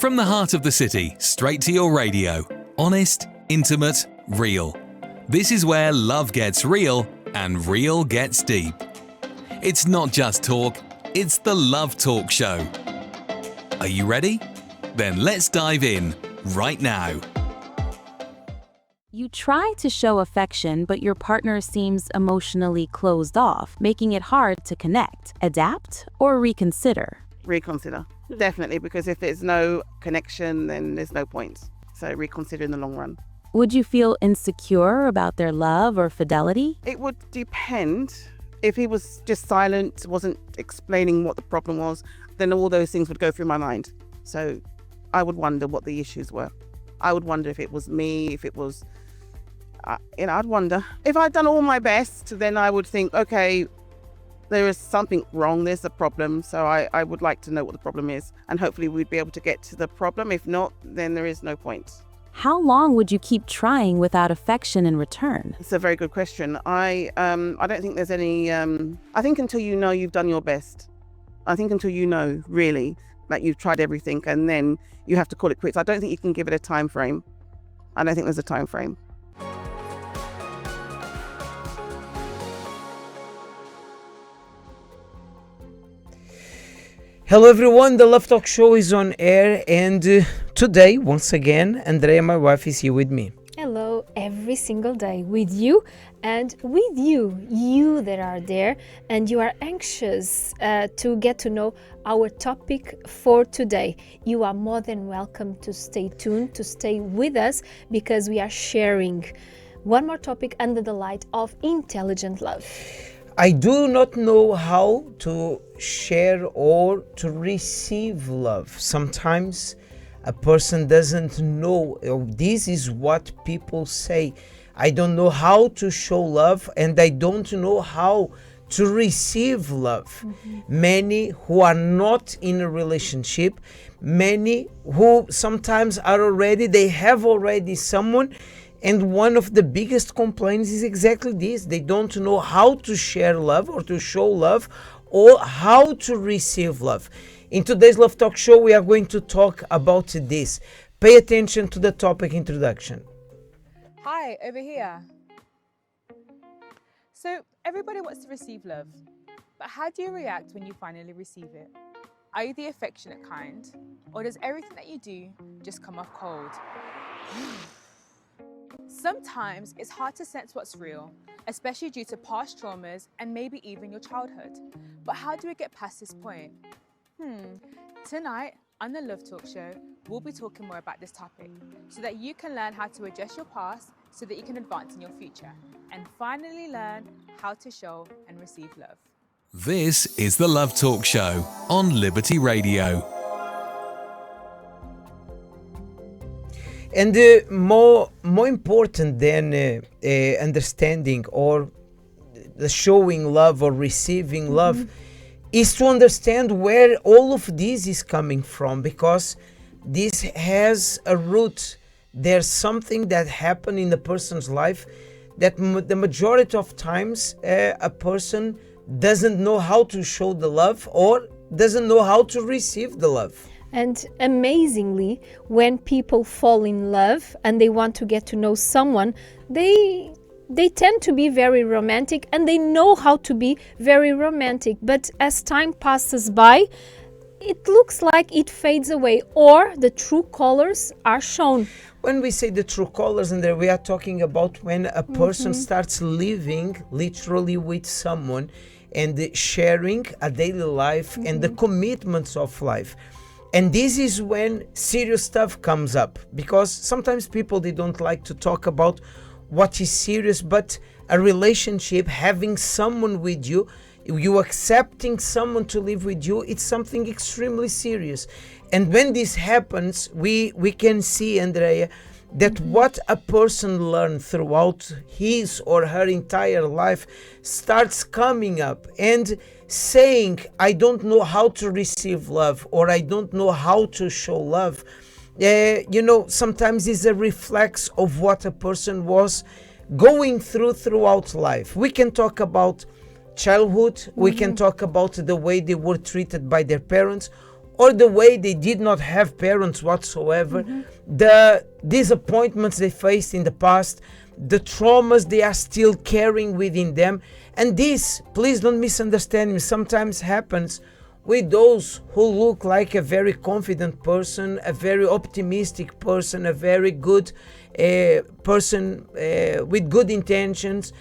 From the heart of the city, straight to your radio. Honest, intimate, real. This is where love gets real and real gets deep. It's not just talk, it's the Love Talk Show. Are you ready? Then let's dive in right now. You try to show affection, but your partner seems emotionally closed off, making it hard to connect, adapt, or reconsider. Reconsider, definitely, because if there's no connection, then there's no point. So reconsider in the long run. Would you feel insecure about their love or fidelity? It would depend. If he was just silent, wasn't explaining what the problem was, then all those things would go through my mind. So I would wonder what the issues were. I would wonder if it was me, if it was, I'd wonder. If I'd done all my best, then I would think, okay, there is something wrong, there's a problem. So I would like to know what the problem is. And hopefully we'd be able to get to the problem. If not, then there is no point. How long would you keep trying without affection in return? It's a very good question. I don't think there's any, I think until you know you've done your best. I think until you know really that you've tried everything and then you have to call it quits. I don't think you can give it a time frame. I don't think there's a time frame. Hello everyone, the Love Talk Show is on air, and today, once again, Andrea, my wife, is here with me. Hello, every single day with you and with you that are there and you are anxious to get to know our topic for today. You are more than welcome to stay tuned, to stay with us, because we are sharing one more topic under the light of intelligent love. I do not know how to share or to receive love. Sometimes a person doesn't know. This is what people say. I don't know how to show love and I don't know how to receive love. Many who are not in a relationship, many who sometimes are already, they have already someone. And one of the biggest complaints is exactly this. They don't know how to share love or to show love or how to receive love. In today's Love Talk Show, we are going to talk about this. Pay attention to the topic introduction. Hi, over here. So everybody wants to receive love, but how do you react when you finally receive it? Are you the affectionate kind, or does everything that you do just come off cold? Sometimes it's hard to sense what's real, especially due to past traumas and maybe even your childhood. But how do we get past this point? Tonight on the Love Talk Show, we'll be talking more about this topic so that you can learn how to address your past so that you can advance in your future and finally learn how to show and receive love. This is the Love Talk Show on Liberty Radio. And more important than understanding or the showing love or receiving love is to understand where all of this is coming from, because this has a root. There's something that happened in the person's life that the majority of times a person doesn't know how to show the love or doesn't know how to receive the love. And amazingly, when people fall in love and they want to get to know someone, they tend to be very romantic and they know how to be very romantic. But as time passes by, it looks like it fades away or the true colors are shown. When we say the true colors, and we are talking about when a person starts living literally with someone and sharing a daily life and the commitments of life. And this is when serious stuff comes up, because sometimes people, they don't like to talk about what is serious, but a relationship, having someone with you, you accepting someone to live with you, it's something extremely serious. And when this happens, we can see, Andrea, that what a person learned throughout his or her entire life starts coming up and saying, I don't know how to receive love, or I don't know how to show love. Sometimes it's a reflex of what a person was going throughout life. We can talk about childhood, we can talk about the way they were treated by their parents, or the way they did not have parents whatsoever, the disappointments they faced in the past, the traumas they are still carrying within them. And this, please don't misunderstand me, sometimes happens with those who look like a very confident person, a very optimistic person, a very good person with good intentions,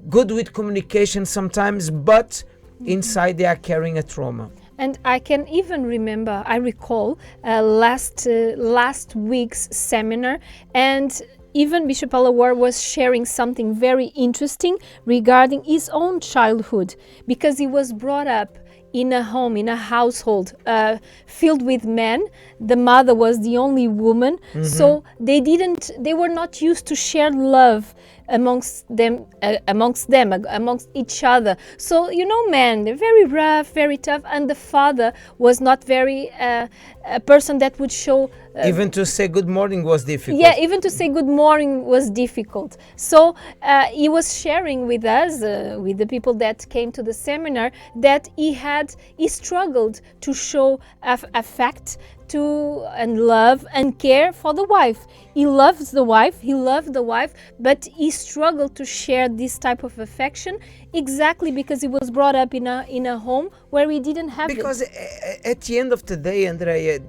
good with communication sometimes, but inside they are carrying a trauma. And I can even remember, I recall last week's seminar, and even Bishop Alawar was sharing something very interesting regarding his own childhood, because he was brought up in a home, in a household filled with men. The mother was the only woman, so they were not used to share love amongst each other. So men, they're very rough, very tough, and the father was not very a person that would show even to say good morning was difficult. Yeah, even to say good morning was difficult. So he was sharing with us, with the people that came to the seminar, that he struggled to show affect and love and care for the wife. He loves the wife, he loved the wife, but he struggled to share this type of affection exactly because he was brought up in a home where he didn't have it. Because at the end of the day, Andrea,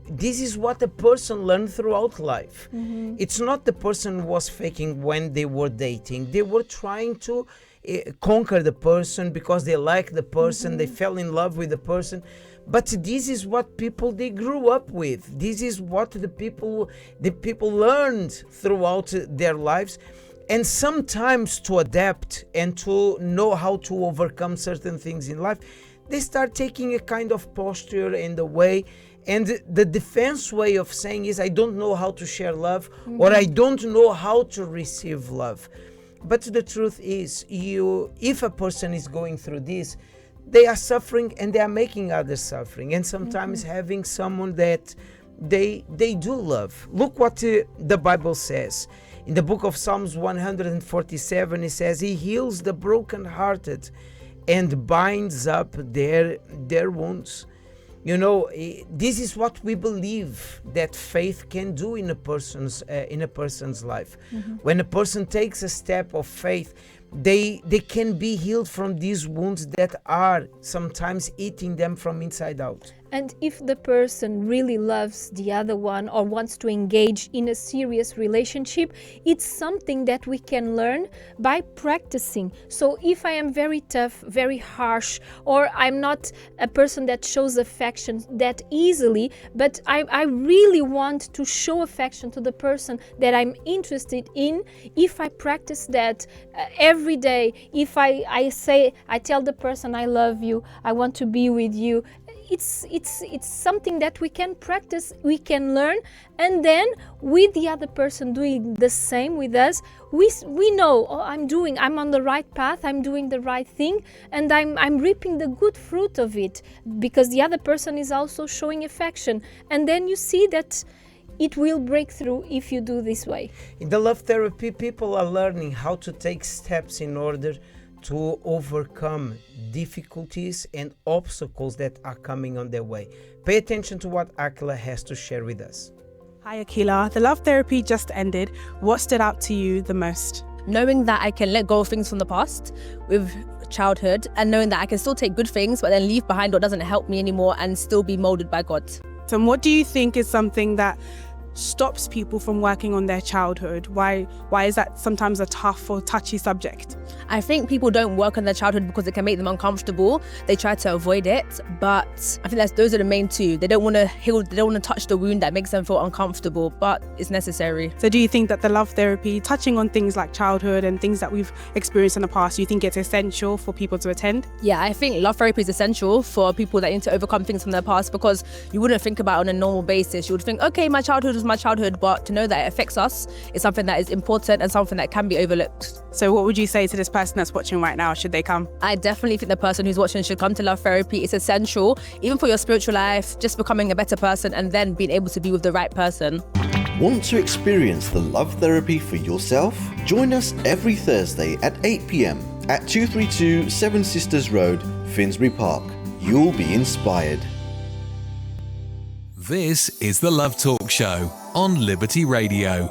this is what a person learned throughout life. It's not the person was faking when they were dating. They were trying to conquer the person because they liked the person, they fell in love with the person. But this is what they grew up with. This is what the people learned throughout their lives. And sometimes to adapt and to know how to overcome certain things in life, they start taking a kind of posture in the way. And the defense way of saying is, I don't know how to share love, or I don't know how to receive love. But the truth is, if a person is going through this, they are suffering and they are making others suffering, and sometimes having someone that they do love. Look what the Bible says. In the book of Psalms 147, it says, He heals the brokenhearted and binds up their wounds. This is what we believe that faith can do in a person's life. When a person takes a step of faith, they can be healed from these wounds that are sometimes eating them from inside out. And if the person really loves the other one or wants to engage in a serious relationship, it's something that we can learn by practicing. So if I am very tough, very harsh, or I'm not a person that shows affection that easily, but I really want to show affection to the person that I'm interested in, if I practice that every day, if I tell the person I love you, I want to be with you, it's something that we can practice, we can learn, and then with the other person doing the same with us, we know, I'm on the right path, I'm doing the right thing, and I'm reaping the good fruit of it, because the other person is also showing affection. And then you see that it will break through if you do this way. In the love therapy, people are learning how to take steps in order to overcome difficulties and obstacles that are coming on their way. Pay attention to what Akila has to share with us. Hi Akila, the love therapy just ended. What stood out to you the most? Knowing that I can let go of things from the past with childhood, and knowing that I can still take good things but then leave behind what doesn't help me anymore and still be molded by God. So what do you think is something that stops people from working on their childhood? Why is that sometimes a tough or touchy subject? I think people don't work on their childhood because it can make them uncomfortable. They try to avoid it, but I think those are the main two. They don't want to heal, they don't want to touch the wound that makes them feel uncomfortable, but it's necessary. So do you think that the love therapy, touching on things like childhood and things that we've experienced in the past, do you think it's essential for people to attend? Yeah, I think love therapy is essential for people that need to overcome things from their past, because you wouldn't think about it on a normal basis. You would think, okay, my childhood was my childhood, but to know that it affects us is something that is important and something that can be overlooked. So what would you say to this person that's watching right now? Should they come? I definitely think the person who's watching should come to love therapy. It's essential, even for your spiritual life, just becoming a better person and then being able to be with the right person. Want to experience the love therapy for yourself? Join us every Thursday at 8 p.m. at 232 Seven Sisters Road, Finsbury Park. You'll be inspired. This is the Love Talk Show on Liberty Radio.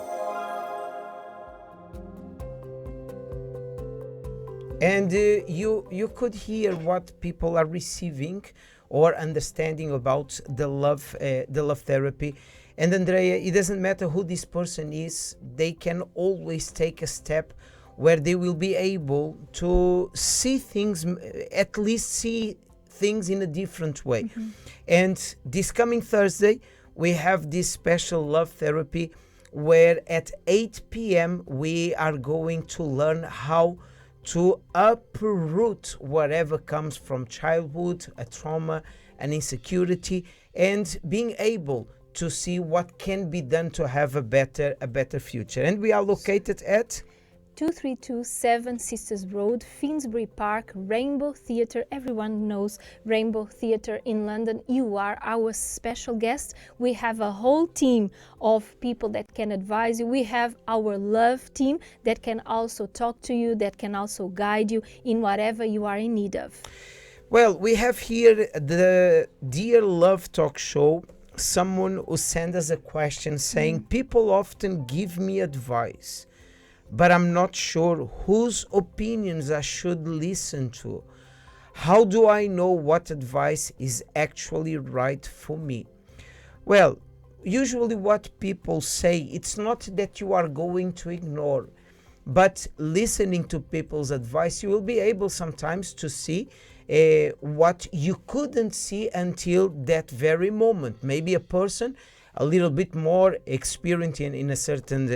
And you could hear what people are receiving or understanding about the love therapy. And Andrea, it doesn't matter who this person is, they can always take a step where they will be able to see things, at least see things in a different way. And this coming Thursday, we have this special love therapy where at 8 p.m. we are going to learn how to uproot whatever comes from childhood, a trauma, an insecurity, and being able to see what can be done to have a better future. And we are located at 232 Seven Sisters Road, Finsbury Park, Rainbow Theatre. Everyone knows Rainbow Theatre in London. You are our special guest. We have a whole team of people that can advise you. We have our love team that can also talk to you, that can also guide you in whatever you are in need of. Well, we have here the Dear Love Talk Show. Someone who sent us a question saying, people often give me advice, but I'm not sure whose opinions I should listen to. How do I know what advice is actually right for me? Well, usually what people say, it's not that you are going to ignore, but listening to people's advice, you will be able sometimes to see what you couldn't see until that very moment. Maybe a person a little bit more experienced in a certain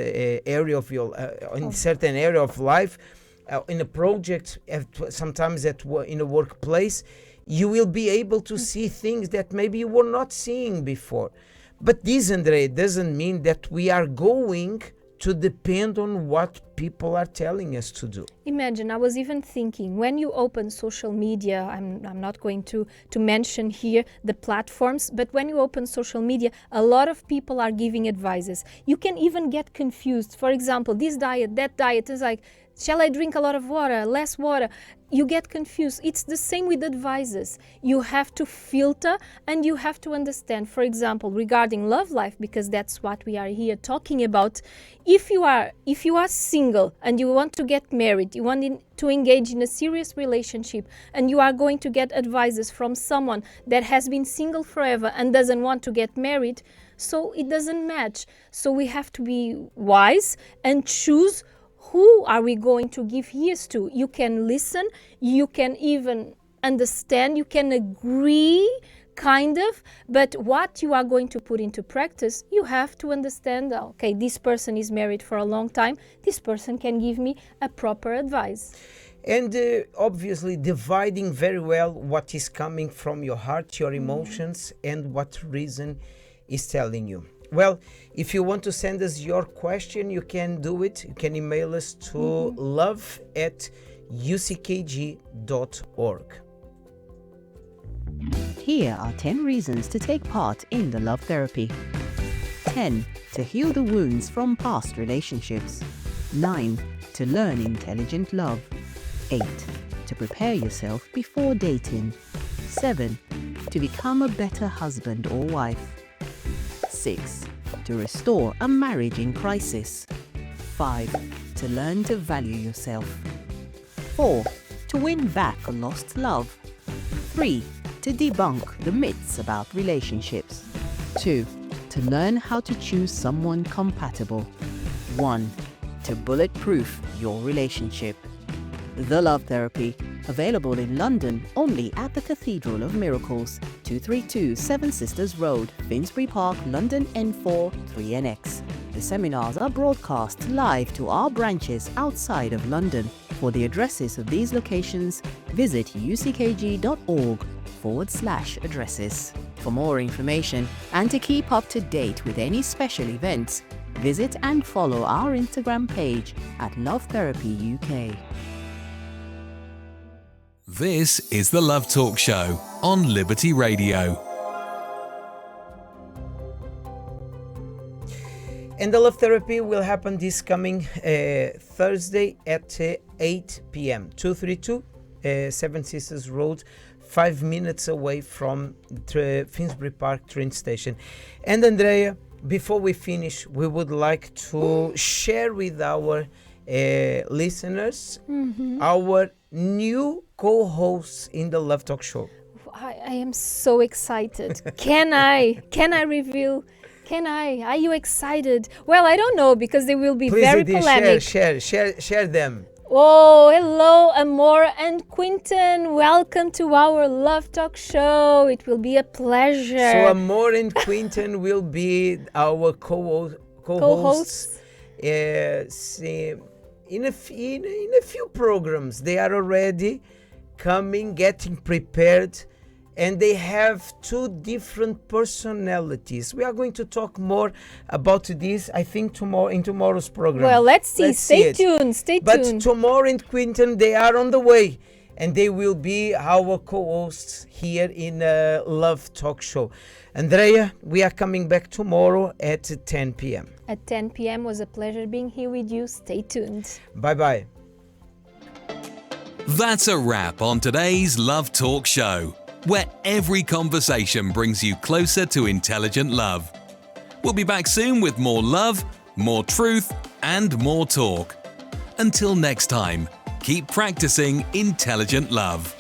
area of your in certain area of life, in a project, sometimes in a workplace, you will be able to see things that maybe you were not seeing before. But this, Andre, doesn't mean that we are going to depend on what people are telling us to do. Imagine, I was even thinking, when you open social media, I'm not going to mention here the platforms, but when you open social media, a lot of people are giving advices. You can even get confused. For example, this diet, that diet is like, shall I drink a lot of water, less water? You get confused. It's the same with advices. You have to filter and you have to understand. For example, regarding love life, because that's what we are here talking about. If you are single and you want to get married, you want to engage in a serious relationship, and you are going to get advices from someone that has been single forever and doesn't want to get married, so it doesn't match. So we have to be wise and choose who are we going to give ears to. You can listen, you can even understand, you can agree, kind of, but what you are going to put into practice, you have to understand, okay, this person is married for a long time, this person can give me a proper advice. And obviously dividing very well what is coming from your heart, your emotions, and what reason is telling you. Well, if you want to send us your question, you can do it. You can email us to love@uckg.org. Here are 10 reasons to take part in the love therapy. 10. To heal the wounds from past relationships. 9. To learn intelligent love. 8. To prepare yourself before dating. 7. To become a better husband or wife. 6. To restore a marriage in crisis. 5. To learn to value yourself. 4. To win back a lost love. 3. To debunk the myths about relationships. 2. To learn how to choose someone compatible. 1. To bulletproof your relationship. The Love Therapy, available in London only at the Cathedral of Miracles, 232 Seven Sisters Road, Finsbury Park, London N4 3NX. The seminars are broadcast live to our branches outside of London. For the addresses of these locations, visit uckg.org/addresses. For more information and to keep up to date with any special events, visit and follow our Instagram page at Love Therapy UK. This is the Love Talk Show on Liberty Radio. And the love therapy will happen this coming Thursday at 8 p.m. 232 Seven Sisters Road, 5 minutes away from Finsbury Park train station. And Andrea, before we finish, we would like to share with our listeners our new co-hosts in the Love Talk Show. I am so excited. Can I reveal? Can I? Are you excited? Well, I don't know, because they will be Please, very Edith, polemic. share them. Oh, hello, Amor and Quinton. Welcome to our Love Talk Show. It will be a pleasure. So Amor and Quinton will be our co-hosts. In a few programs. They are already coming, getting prepared, and they have two different personalities. We are going to talk more about this, I think, tomorrow's program. Well, let's see. Stay tuned. But tomorrow and Quinton, they are on the way, and they will be our co-hosts here in Love Talk Show. Andrea, we are coming back tomorrow at 10 p.m. At 10 p.m. was a pleasure being here with you. Stay tuned. Bye-bye. That's a wrap on today's Love Talk Show, where every conversation brings you closer to intelligent love. We'll be back soon with more love, more truth, and more talk. Until next time, keep practicing intelligent love.